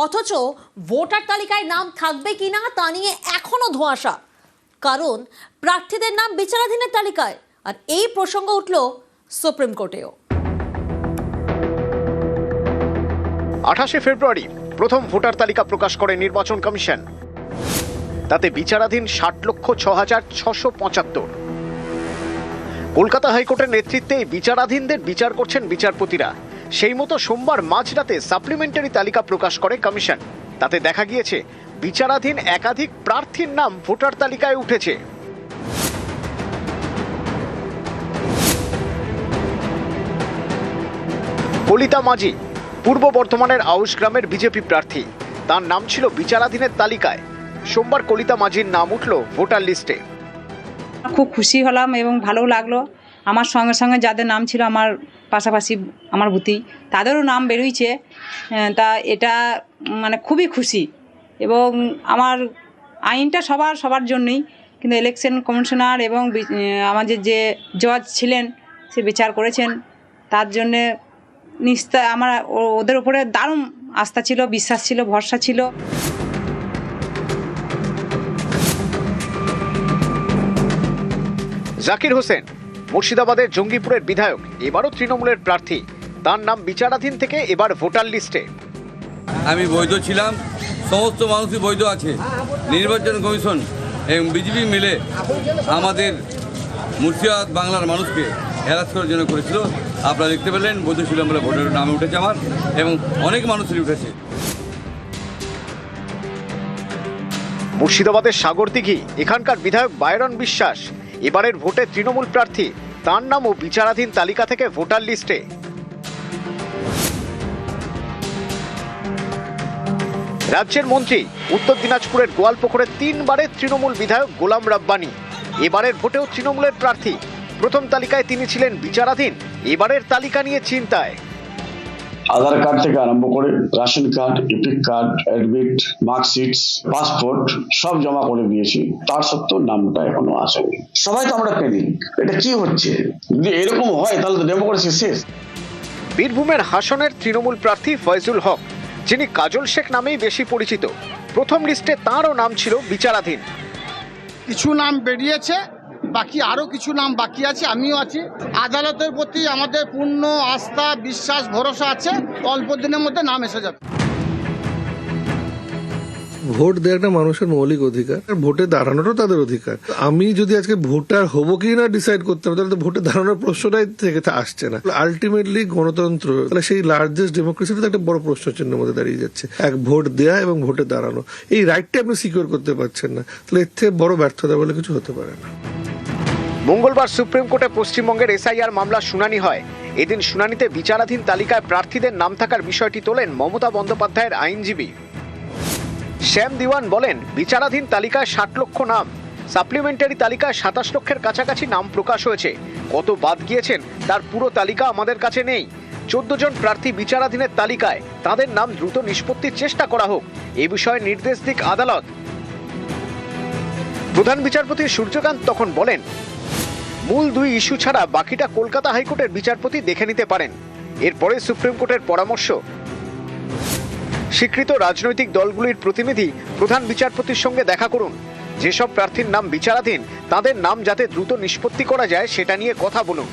অথচ ভোটার তালিকায় নাম থাকবে কিনা তা নিয়ে এখনো ধোঁয়াশা। কারণ প্রার্থীদের নাম বিচারাধীনের তালিকায়, আর এই প্রসঙ্গ উঠল সুপ্রিম কোর্টেও। 28শে ফেব্রুয়ারি প্রথম ভোটার তালিকা প্রকাশ করে নির্বাচন কমিশন। তাতে বিচারাধীন 60,06,675। কলকাতা হাইকোর্টের নেতৃত্বে বিচারাধীনদের বিচার করছেন বিচারপতিরা। সেই মতো সোমবার মাঝরাতে সাপ্লিমেন্টারি তালিকা প্রকাশ করে কমিশন। তাতে দেখা গিয়েছে বিচারাধীন একাধিক প্রার্থীর নাম ভোটার তালিকায় উঠেছে। কলিতা মাঝি পূর্ব বর্ধমানের আউশ গ্রামের বিজেপি প্রার্থী, তার নাম ছিল বিচারাধীনের তালিকায়। সোমবার কলিতা মাঝির নাম উঠল ভোটার লিস্টে। খুব খুশি হলাম এবং ভালো লাগলো। আমার সঙ্গে সঙ্গে যাদের নাম ছিল আমার পাশাপাশি আমার বুথেই, তাদেরও নাম বেরোইছে। তা এটা মানে খুবই খুশি। এবং আমার আইনটা সবার জন্যই, কিন্তু ইলেকশন কমিশনার এবং আমাদের যে জজ ছিলেন সে বিচার করেছেন, তার জন্যে আমার ওদের উপরে দারুণ আস্থা ছিল, বিশ্বাস ছিল, ভরসা ছিল। জাকির হোসেন মুর্শিদাবাদের জঙ্গিপুরের বিধায়ক, এবারও তৃণমূলের প্রার্থী। তার নাম বিচারাধীন থেকে এবার ভোটার লিস্টে। আমি বৈধ ছিলাম, সমস্ত মানুষই বৈধ আছে। নির্বাচন কমিশন এবং বিজেপি মিলে আমাদের মুর্শিদাবাদ বাংলার মানুষকে হ্যারাস করার জন্য করেছিল। আপনারা দেখতে পেলেন বৈধ ছিলাম বলে ভোটের নামে উঠেছে আমার, এবং অনেক মানুষেরই উঠেছে। মুর্শিদাবাদের সাগরদিঘি এখানকার বিধায়ক বায়রন বিশ্বাস এবারের ভোটে তৃণমূল প্রার্থী। তার নামও বিচারাধীন তালিকা থেকে ভোটার লিস্টে। রাজ্যের মন্ত্রী উত্তর দিনাজপুরের গোয়ালপুকুরের 3 বারের তৃণমূল বিধায়ক গোলাম রাব্বানি এবারের ভোটেও তৃণমূলের প্রার্থী। প্রথম তালিকায় তিনি ছিলেন বিচারাধীন, এবারের তালিকা নিয়ে চিন্তায়। আধার কার্ড থেকে আরম্ভ করে ration card, epic card, admit, marksheet, passport সব জমা করে দিয়েছি। তার সত্ত্বেও নামটা এখনো আসেনি। সবাই তো আমরা প্যানিক, এটা কি হচ্ছে? যদি এরকম হয় তাহলে তো ডেমোক্রেসি শেষ। বীরভূমের হাসনের তৃণমূল প্রার্থী ফয়জুল হক, যিনি কাজল শেখ নামেই বেশি পরিচিত, প্রথম লিস্টে তাঁরও নাম ছিল বিচারাধীন। কিছু নাম বেরিয়েছে, বাকি আরো কিছু নাম বাকি আছে, আমিও আছি। আদালতের প্রতি আমাদের পূর্ণ আস্থা, বিশ্বাস, ভরসা আছে, অল্প দিনের মধ্যে নাম এসে যাবে। ভোট দেওয়া একটা মানুষের মৌলিক অধিকার, ভোটে দাঁড়ানোরও তাদের অধিকার। আমি যদি আজকে ভোটার হবো কি না ডিসাইড করতে হবে, তাহলে তো ভোটে দাঁড়ানোর প্রশ্নটাই থেকে আসছে না। আলটিমেটলি গণতন্ত্র, তাহলে সেই লার্জেস্ট ডেমোক্রেসিটা একটা বড় প্রশ্ন চিহ্নের মধ্যে দাঁড়িয়ে যাচ্ছে। এক ভোট দেয়া এবং ভোটে দাঁড়ানো, এই রাইটটা আপনি সিকিউর করতে পারছেন না, তাহলে এর থেকে বড় ব্যর্থতা বলে কিছু হতে পারে না। মঙ্গলবার সুপ্রিম কোর্টে পশ্চিমবঙ্গের এসআইআর মামলা শুনানি হয়। এদিন শুনানিতে বিচারাধীন তালিকায় প্রার্থীদের নাম থাকার বিষয়টি তোলেন মমতা বন্দ্যোপাধ্যায়ের আইনজীবী শ্যাম দিওয়ান। বলেন, বিচারাধীন তালিকায় 60 লক্ষ নাম, সাপ্লিমেন্টারি তালিকায় 27 লক্ষের কাছাকাছি নাম প্রকাশ হয়েছে। কত বাদ গিয়েছেন তার পুরো তালিকা আমাদের কাছে নেই। 14 জন প্রার্থী বিচারাধীনের তালিকায়, তাদের নাম দ্রুত নিষ্পত্তির চেষ্টা করা হোক, এ বিষয়ে নির্দেশ দিক আদালত। প্রধান বিচারপতি সূর্যকান্ত তখন বলেন, মূল 2 ইস্যু ছাড়া বাকিটা কলকাতা হাইকোর্টের বিচারপতি দেখে নিতে পারেন। এরপরে সুপ্রিম কোর্টের পরামর্শ। স্বীকৃত রাজনৈতিক দলগুলির প্রতিনিধি প্রধান বিচারপতির সঙ্গে দেখা করুন। যেসব প্রার্থীর নাম বিচারাধীন তাদের নাম যাতে দ্রুত নিষ্পত্তি করা যায় সেটা নিয়ে কথা বলুন।